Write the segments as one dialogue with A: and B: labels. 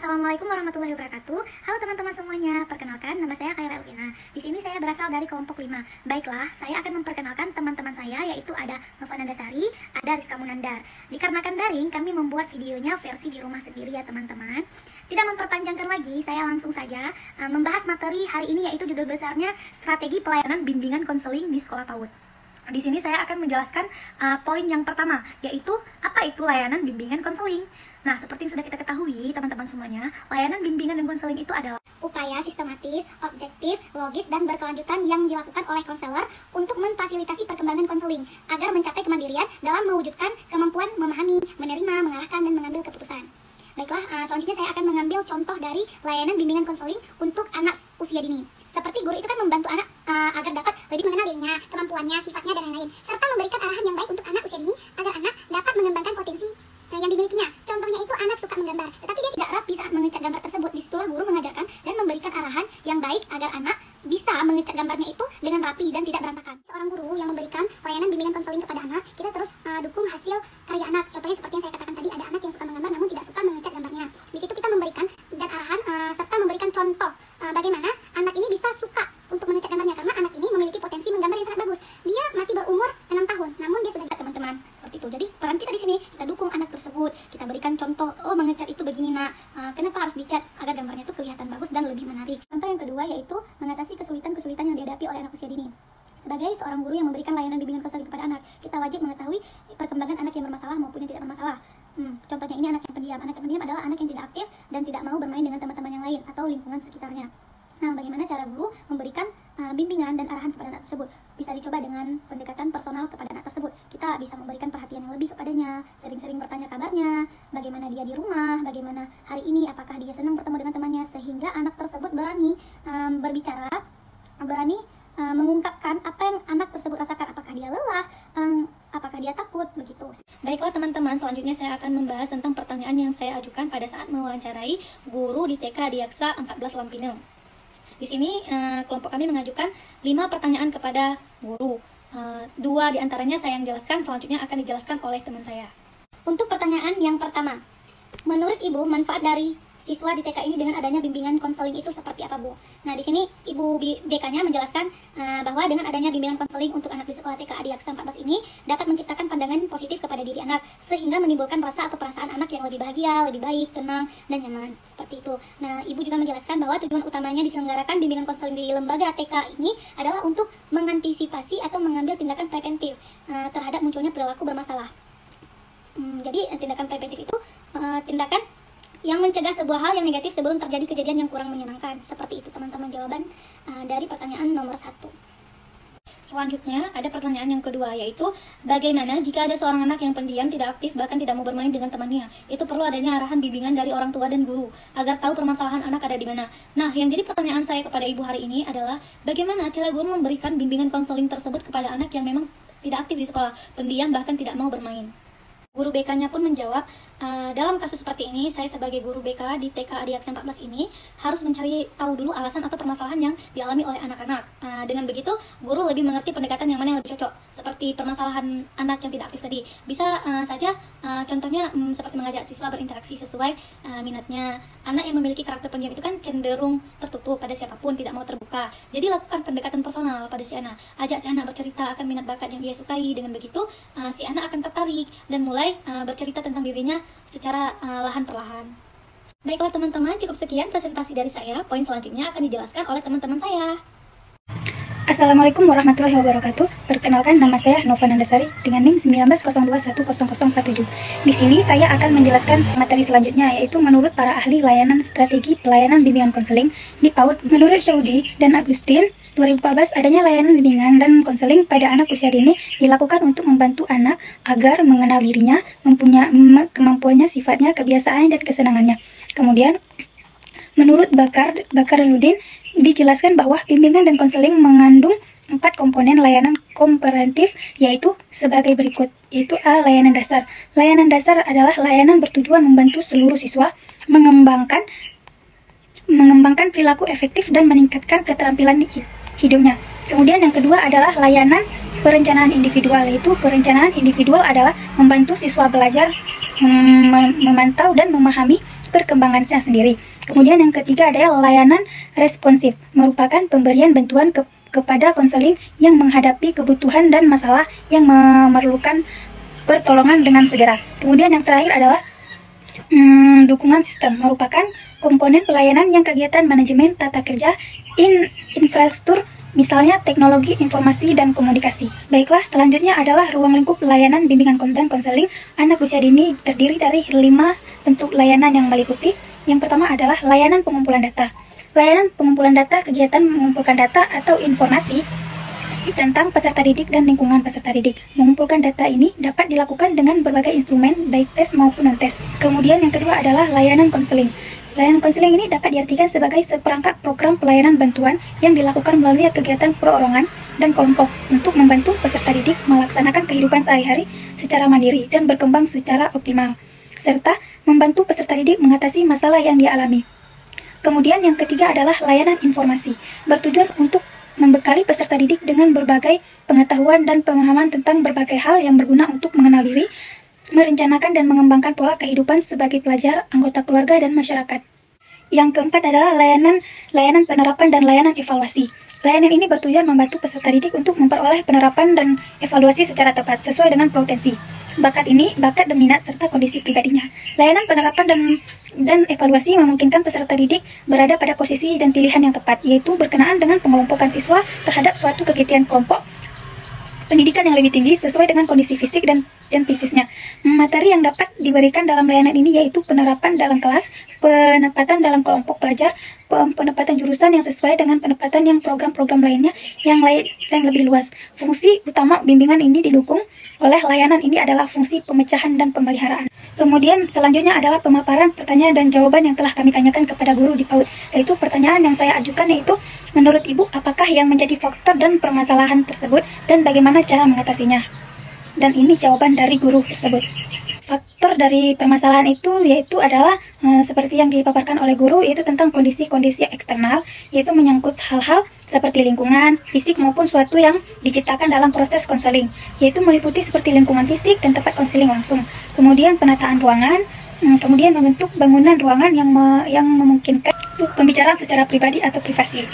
A: Assalamualaikum warahmatullahi wabarakatuh. Halo teman-teman semuanya, perkenalkan nama saya Khaira Elvina. Di sini saya berasal dari kelompok 5. Baiklah, saya akan memperkenalkan teman-teman saya, yaitu ada Nova Nandasari, ada Rizka Munandar. Dikarenakan daring, kami membuat videonya versi di rumah sendiri ya teman-teman. Tidak memperpanjangkan lagi, saya langsung saja membahas materi hari ini, yaitu judul besarnya Strategi Pelayanan Bimbingan Konseling di Sekolah PAUD. Di sini saya akan menjelaskan poin yang pertama, yaitu apa itu layanan bimbingan konseling. Nah, seperti yang sudah kita ketahui, teman-teman semuanya, layanan bimbingan dan konseling itu adalah upaya sistematis, objektif, logis, dan berkelanjutan yang dilakukan oleh konselor untuk memfasilitasi perkembangan konseling agar mencapai kemandirian dalam mewujudkan kemampuan memahami, menerima, mengarahkan, dan mengambil keputusan. Baiklah, selanjutnya saya akan mengambil contoh dari layanan bimbingan konseling untuk anak usia dini. Seperti guru itu kan membantu anak agar dapat lebih mengenal dirinya, kemampuannya, sifatnya, dan lain-lain, serta memberikan arahan yang baik untuk anak usia dini agar anak dapat mengembangkan potensi yang dimilikinya. Contohnya itu anak suka menggambar, tetapi dia tidak rapi saat mengecat gambar tersebut. Disitulah guru mengajarkan dan memberikan arahan yang baik agar anak bisa mengecat gambarnya itu dengan rapi dan tidak berantakan. Seorang guru yang memberikan layanan bimbingan konseling kepada anak, kita terus dukung hasil karya anak. Contohnya seperti yang saya katakan tadi, ada anak yang suka menggambar namun tidak suka mengecat gambarnya. Di situ kita memberikan dan arahan serta memberikan contoh bagaimana anak ini bisa suka untuk mengecat gambarnya, karena anak ini memiliki potensi menggambar yang sangat bagus. Dia masih berumur 6 tahun, namun dia sudah teman-teman seperti itu. Jadi peran kita di sini, kita dukung anak tersebut, kita berikan contoh, oh mengecat itu begini nak, kenapa harus dicat agar gambarnya itu kelihatan bagus dan lebih menarik. Contoh yang kedua yaitu mengatasi kesulitan-kesulitan yang dihadapi oleh anak usia dini. Sebagai seorang guru yang memberikan layanan bimbingan konseling kepada anak, kita wajib mengetahui perkembangan anak yang bermasalah maupun yang tidak bermasalah. Contohnya ini anak yang pendiam. Anak yang pendiam adalah anak yang tidak aktif dan tidak mau bermain dengan teman-teman yang lain atau lingkungan sekitarnya. Nah, bagaimana cara guru memberikan bimbingan dan arahan kepada anak tersebut? Bisa dicoba dengan pendekatan personal kepada anak tersebut. Kita bisa memberikan perhatian yang lebih kepadanya, sering-sering bertanya kabarnya, bagaimana dia di rumah, bagaimana hari ini, apakah dia senang bertemu dengan temannya, sehingga anak tersebut berani berbicara, berani mengungkapkan apa yang anak tersebut rasakan, apakah dia lelah, apakah dia takut, begitu. Baiklah teman-teman, selanjutnya saya akan membahas tentang pertanyaan yang saya ajukan pada saat mewawancarai guru di TK Adiaksa 14 Lampinang. Di sini kelompok kami mengajukan 5 pertanyaan kepada guru. 2 diantaranya saya yang jelaskan, selanjutnya akan dijelaskan oleh teman saya. Untuk pertanyaan yang pertama, menurut Ibu manfaat dari siswa di TK ini dengan adanya bimbingan konseling itu seperti apa, Bu? Nah, di sini Ibu BK-nya menjelaskan bahwa dengan adanya bimbingan konseling untuk anak di sekolah TK Adiaksa 14 ini dapat menciptakan pandangan positif kepada diri anak, sehingga menimbulkan rasa atau perasaan anak yang lebih bahagia, lebih baik, tenang, dan nyaman. Seperti itu. Nah, Ibu juga menjelaskan bahwa tujuan utamanya diselenggarakan bimbingan konseling di lembaga TK ini adalah untuk mengantisipasi atau mengambil tindakan preventif terhadap munculnya perilaku bermasalah. Jadi, tindakan preventif itu tindakan yang mencegah sebuah hal yang negatif sebelum terjadi kejadian yang kurang menyenangkan. Seperti itu teman-teman jawaban dari pertanyaan nomor 1. Selanjutnya ada pertanyaan yang kedua, yaitu bagaimana jika ada seorang anak yang pendiam, tidak aktif, bahkan tidak mau bermain dengan temannya. Itu perlu adanya arahan bimbingan dari orang tua dan guru agar tahu permasalahan anak ada di mana. Nah, yang jadi pertanyaan saya kepada Ibu hari ini adalah bagaimana cara guru memberikan bimbingan konseling tersebut kepada anak yang memang tidak aktif di sekolah, pendiam, bahkan tidak mau bermain. Guru BK-nya pun menjawab, dalam kasus seperti ini, saya sebagai guru BK di TK Adiaksa 14 ini harus mencari tahu dulu alasan atau permasalahan yang dialami oleh anak-anak. Dengan begitu, guru lebih mengerti pendekatan yang mana yang lebih cocok, seperti permasalahan anak yang tidak aktif tadi. Bisa saja, contohnya seperti mengajak siswa berinteraksi sesuai minatnya. Anak yang memiliki karakter pendiam itu kan cenderung tertutup pada siapapun, tidak mau terbuka. Jadi lakukan pendekatan personal pada si anak. Ajak si anak bercerita akan minat bakat yang ia sukai. Dengan begitu, si anak akan tertarik dan mulai bercerita tentang dirinya secara lahan perlahan. Baiklah teman-teman, cukup sekian presentasi dari saya. Poin selanjutnya akan dijelaskan oleh teman-teman saya.
B: Assalamualaikum warahmatullahi wabarakatuh. Perkenalkan, nama saya Nova Nandasari dengan NIM 1902100047. Di sini saya akan menjelaskan materi selanjutnya, yaitu menurut para ahli layanan strategi pelayanan bimbingan konseling di PAUD. Menurut Saudi dan Agustin 2014, adanya layanan bimbingan dan konseling pada anak usia dini dilakukan untuk membantu anak agar mengenal dirinya, mempunyai kemampuannya, sifatnya, kebiasaan, dan kesenangannya. Kemudian, menurut Bakarudin, dijelaskan bahwa bimbingan dan konseling mengandung 4 komponen layanan komprehensif, yaitu sebagai berikut, yaitu A. Layanan dasar. Layanan dasar adalah layanan bertujuan membantu seluruh siswa mengembangkan perilaku efektif dan meningkatkan keterampilan hidupnya. Kemudian yang kedua adalah layanan perencanaan individual, yaitu perencanaan individual adalah membantu siswa belajar memantau dan memahami perkembangannya sendiri. Kemudian yang ketiga adalah layanan responsif, merupakan pemberian bantuan kepada konseling yang menghadapi kebutuhan dan masalah yang memerlukan pertolongan dengan segera. Kemudian yang terakhir adalah dukungan sistem, merupakan komponen pelayanan yang kegiatan manajemen tata kerja infrastruktur, misalnya teknologi informasi dan komunikasi. Baiklah, selanjutnya adalah ruang lingkup layanan bimbingan dan konseling anak usia dini, terdiri dari 5 bentuk layanan yang meliputi. Yang pertama adalah layanan pengumpulan data. Layanan pengumpulan data, kegiatan mengumpulkan data atau informasi tentang peserta didik dan lingkungan peserta didik. Mengumpulkan data ini dapat dilakukan dengan berbagai instrumen, baik tes maupun non-tes. Kemudian yang kedua adalah layanan konseling. Layanan konseling ini dapat diartikan sebagai seperangkat program pelayanan bantuan yang dilakukan melalui kegiatan perorangan dan kelompok untuk membantu peserta didik melaksanakan kehidupan sehari-hari secara mandiri dan berkembang secara optimal, serta membantu peserta didik mengatasi masalah yang dia alami. Kemudian yang ketiga adalah layanan informasi, bertujuan untuk membekali peserta didik dengan berbagai pengetahuan dan pemahaman tentang berbagai hal yang berguna untuk mengenal diri, merencanakan dan mengembangkan pola kehidupan sebagai pelajar, anggota keluarga, dan masyarakat. Yang keempat adalah layanan penerapan dan layanan evaluasi. Layanan ini bertujuan membantu peserta didik untuk memperoleh penerapan dan evaluasi secara tepat sesuai dengan potensi, bakat dan minat serta kondisi pribadinya. Layanan penerapan dan evaluasi memungkinkan peserta didik berada pada posisi dan pilihan yang tepat, yaitu berkenaan dengan pengelompokan siswa terhadap suatu kegiatan kelompok pendidikan yang lebih tinggi sesuai dengan kondisi fisik dan fisiknya. Materi yang dapat diberikan dalam layanan ini yaitu penerapan dalam kelas, penempatan dalam kelompok pelajar, penempatan jurusan yang sesuai dengan penempatan yang program-program lainnya yang lebih luas. Fungsi utama bimbingan ini didukung oleh layanan ini adalah fungsi pemecahan dan pemeliharaan. Kemudian selanjutnya adalah pemaparan pertanyaan dan jawaban yang telah kami tanyakan kepada guru di PAUD, yaitu pertanyaan yang saya ajukan yaitu, menurut Ibu, apakah yang menjadi faktor dan permasalahan tersebut dan bagaimana cara mengatasinya? Dan ini jawaban dari guru tersebut. Faktor dari permasalahan itu yaitu adalah seperti yang dipaparkan oleh guru, yaitu tentang kondisi-kondisi eksternal, yaitu menyangkut hal-hal seperti lingkungan, fisik maupun suatu yang diciptakan dalam proses konseling, yaitu meliputi seperti lingkungan fisik dan tempat konseling langsung. Kemudian penataan ruangan, kemudian membentuk bangunan ruangan yang memungkinkan pembicaraan secara pribadi atau privasi.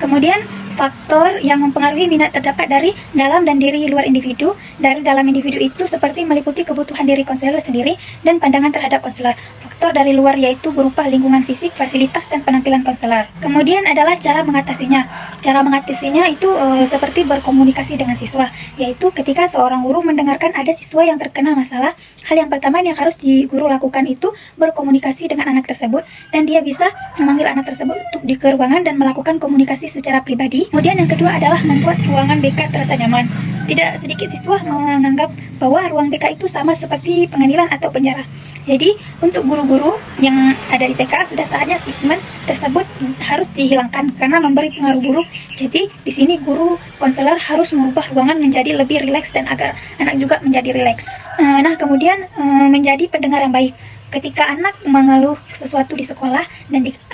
B: Kemudian faktor yang mempengaruhi minat terdapat dari dalam dan diri luar individu. Dari dalam individu itu seperti meliputi kebutuhan diri konselor sendiri dan pandangan terhadap konselor. Faktor dari luar yaitu berupa lingkungan fisik, fasilitas, dan penampilan konselor. Kemudian adalah cara mengatasinya. Cara mengatasinya itu seperti berkomunikasi dengan siswa, yaitu ketika seorang guru mendengarkan ada siswa yang terkena masalah, hal yang pertama yang harus guru lakukan itu berkomunikasi dengan anak tersebut, dan dia bisa memanggil anak tersebut untuk di ruangan dan melakukan komunikasi secara pribadi. Kemudian yang kedua adalah membuat ruangan BK terasa nyaman. Tidak sedikit siswa menganggap bahwa ruang BK itu sama seperti pengadilan atau penjara. Jadi untuk guru-guru yang ada di TK sudah saatnya stigma tersebut harus dihilangkan karena memberi pengaruh buruk. Jadi di sini guru konselor harus merubah ruangan menjadi lebih rileks dan agar anak juga menjadi rileks. Nah kemudian menjadi pendengar yang baik. Ketika anak mengeluh sesuatu di sekolah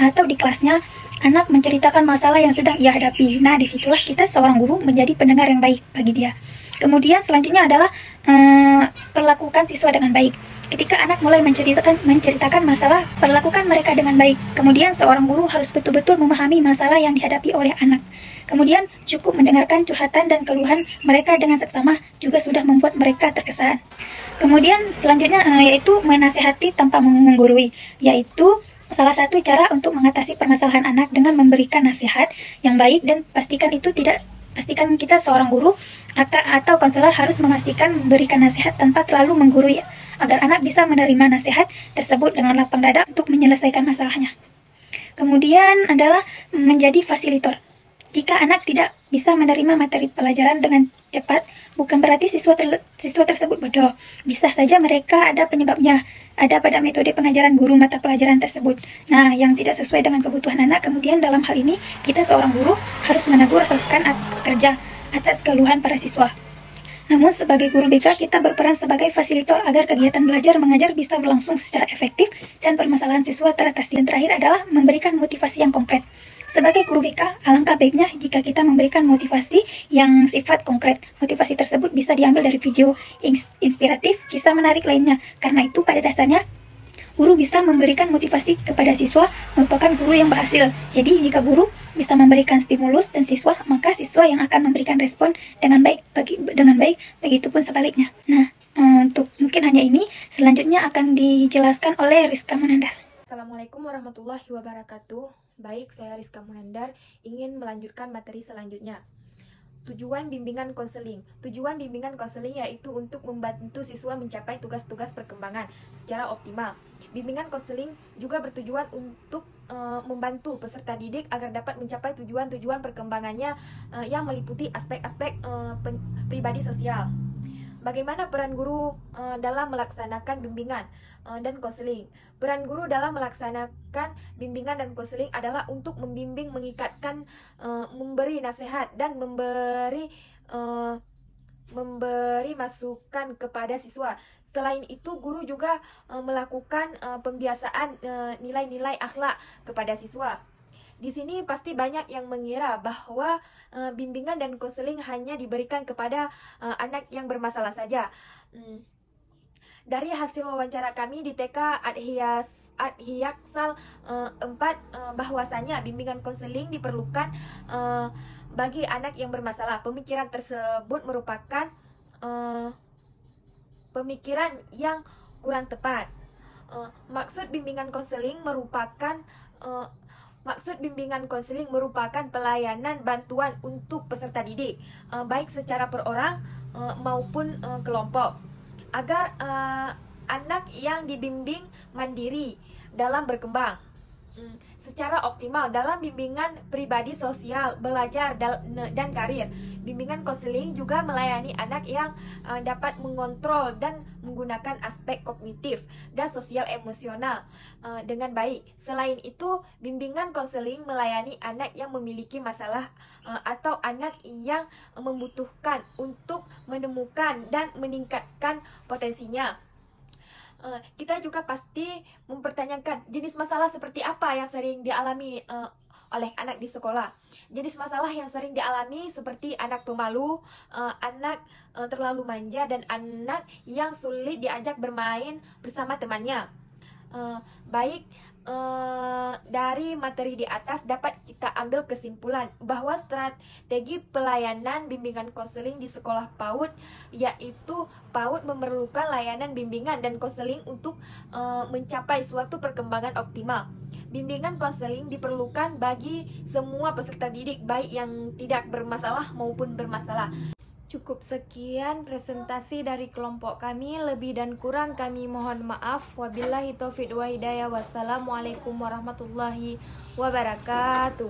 B: atau di kelasnya, anak menceritakan masalah yang sedang ia hadapi. Nah, disitulah kita seorang guru menjadi pendengar yang baik bagi dia. Kemudian selanjutnya adalah perlakukan siswa dengan baik. Ketika anak mulai menceritakan masalah, perlakukan mereka dengan baik. Kemudian seorang guru harus betul-betul memahami masalah yang dihadapi oleh anak. Kemudian cukup mendengarkan curhatan dan keluhan mereka dengan seksama juga sudah membuat mereka terkesan. Kemudian selanjutnya yaitu menasihati tanpa menggurui, yaitu salah satu cara untuk mengatasi permasalahan anak dengan memberikan nasihat yang baik, dan pastikan kita seorang guru atau konselor harus memastikan memberikan nasihat tanpa terlalu menggurui agar anak bisa menerima nasihat tersebut dengan lapang dada untuk menyelesaikan masalahnya. Kemudian adalah menjadi fasilitor. Jika anak tidak bisa menerima materi pelajaran dengan cepat, bukan berarti siswa tersebut bodoh. Bisa saja mereka ada penyebabnya, ada pada metode pengajaran guru mata pelajaran tersebut. Nah, yang tidak sesuai dengan kebutuhan anak. Kemudian dalam hal ini, kita seorang guru harus menegur rekan kerja atas keluhan para siswa. Namun sebagai guru BK, kita berperan sebagai fasilitator agar kegiatan belajar mengajar bisa berlangsung secara efektif dan permasalahan siswa teratasi. Dan terakhir adalah memberikan motivasi yang konkret. Sebagai guru BK, alangkah baiknya jika kita memberikan motivasi yang sifat konkret. Motivasi tersebut bisa diambil dari video inspiratif, kisah menarik lainnya. Karena itu pada dasarnya, guru bisa memberikan motivasi kepada siswa merupakan guru yang berhasil. Jadi jika guru bisa memberikan stimulus dan siswa, maka siswa yang akan memberikan respon dengan baik, begitupun sebaliknya. Nah, untuk mungkin hanya ini, selanjutnya akan dijelaskan oleh Rizka Munandar.
C: Assalamualaikum warahmatullahi wabarakatuh. Baik, saya Rizka Munandar ingin melanjutkan materi selanjutnya. Tujuan bimbingan konseling. Tujuan bimbingan konseling yaitu untuk membantu siswa mencapai tugas-tugas perkembangan secara optimal. Bimbingan konseling juga bertujuan untuk membantu peserta didik agar dapat mencapai tujuan-tujuan perkembangannya yang meliputi aspek-aspek pribadi sosial. Bagaimana peran guru dalam melaksanakan bimbingan dan konseling? Peran guru dalam melaksanakan bimbingan dan konseling adalah untuk membimbing, mengikatkan, memberi nasihat dan memberi masukan kepada siswa. Selain itu, guru juga melakukan pembiasaan nilai-nilai akhlak kepada siswa. Di sini pasti banyak yang mengira bahwa bimbingan dan konseling hanya diberikan kepada anak yang bermasalah saja. Dari hasil wawancara kami di TK Adhiyaksal 4, bahwasanya bimbingan konseling diperlukan bagi anak yang bermasalah. Pemikiran tersebut merupakan pemikiran yang kurang tepat. Maksud bimbingan konseling merupakan pelayanan bantuan untuk peserta didik, baik secara per orang maupun kelompok, agar anak yang dibimbing mandiri dalam berkembang secara optimal dalam bimbingan pribadi, sosial, belajar, dan karir. Bimbingan konseling juga melayani anak yang dapat mengontrol dan menggunakan aspek kognitif dan sosial emosional dengan baik. Selain itu, bimbingan konseling melayani anak yang memiliki masalah atau anak yang membutuhkan untuk menemukan dan meningkatkan potensinya. Kita juga pasti mempertanyakan jenis masalah seperti apa yang sering dialami oleh anak di sekolah. Jenis masalah yang sering dialami seperti anak pemalu, anak terlalu manja, dan anak yang sulit diajak bermain bersama temannya. Dari materi di atas dapat kita ambil kesimpulan bahwa strategi pelayanan bimbingan konseling di sekolah PAUD yaitu PAUD memerlukan layanan bimbingan dan konseling untuk mencapai suatu perkembangan optimal. Bimbingan konseling diperlukan bagi semua peserta didik, baik yang tidak bermasalah maupun bermasalah. Cukup sekian presentasi dari kelompok kami. Lebih dan kurang kami mohon maaf. Wabillahi taufiq wa hidayah. Wassalamualaikum warahmatullahi wabarakatuh.